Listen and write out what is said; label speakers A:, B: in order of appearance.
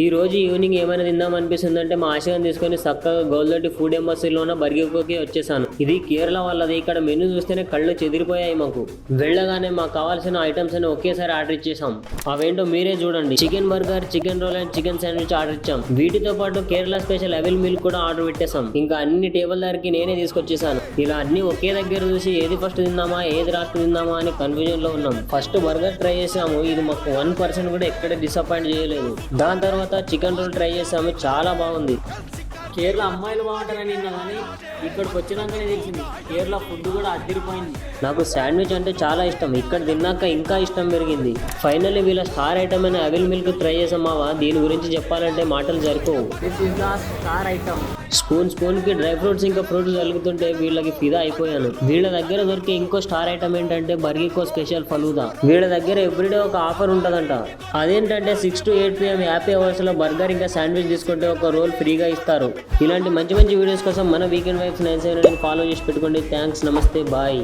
A: ఈ రోజు ఈవినింగ్ ఏమైనా తిందాం అనిపిస్తుంది అంటే మా ఆశయాన్ని తీసుకొని చక్కగా గోల్దొడ్డి ఫుడ్ ఎంబసీలోన బర్గర్కి వచ్చేసాను. ఇది కేరళ వాళ్ళది. ఇక్కడ మెనూ చూస్తేనే కళ్ళు చెదిరిపోయాయి మాకు. వెళ్ళగానే మాకు కావాల్సిన ఐటమ్స్ అని ఒకేసారి ఆర్డర్ ఇచ్చేసాం. అవేంటో మీరే చూడండి. Chicken burger, chicken roll and chicken sandwich order ఇచ్చాం. వీటితో పాటు కేరళ స్పెషల్ అవెల్ మిల్క్ కూడా ఆర్డర్ పెట్టేసాం. ఇంకా అన్ని టేబుల్ దగ్గరికి నేనే తీసుకొచ్చేసాను. ఇలా అన్ని ఒకే దగ్గర చూసి ఏది ఫస్ట్ తిందామా ఏది లాస్ట్ తిందామా అని కన్ఫ్యూజన్ లో ఉన్నాం. ఫస్ట్ బర్గర్ ట్రై చేసాము. ఇది మాకు 1% కూడా ఎక్కడ డిసప్పాయింట్ చేయలేదు. దాని తర్వాత చికెన్ రోల్ ట్రై చేసాము. చాలా బాగుంది. కేరళ అమ్మాయిలు బాగుంటారని నిన్న కానీ ఇక్కడికి వచ్చినాకనే తెలిసింది కేరళ ఫుడ్ కూడా అదిరిపోయింది. నాకు శాండ్విచ్ అంటే చాలా ఇష్టం. ఇక్కడ తిన్నాక ఇంకా ఇష్టం పెరిగింది. ఫైనల్లీ వీళ్ళ స్టార్ ఐటమ్ అయిన అవెల్ మిల్క్ ట్రై చేసాం మావా. దీని గురించి చెప్పాలంటే మాటలు సరిపోవు. Star item. స్పూన్ కి డ్రై ఫ్రూట్స్ ఇంకా ఫ్రూట్స్ కలుగుతుంటే వీళ్ళకి ఫిదా అయిపోయాను. వీళ్ళ దగ్గర దొరికే ఇంకో స్టార్ ఐటమ్ ఏంటంటే బర్గీకో స్పెషల్ ఫలూదా. వీళ్ళ దగ్గర ఎవ్రీడే ఒక ఆఫర్ ఉంటుందంట. అదేంటంటే 6 to 8 PM హ్యాపీ అవర్స్ లో బర్గర్ ఇంకా శాండ్విచ్ తీసుకుంటే ఒక రోల్ ఫ్రీగా ఇస్తారు. ఇలాంటి మంచి మంచి వీడియోస్ కోసం మన వీకెండ్ వైబ్స్ 979 ఫాలో చేసి పెట్టుకోండి. థ్యాంక్స్, నమస్తే, బాయ్.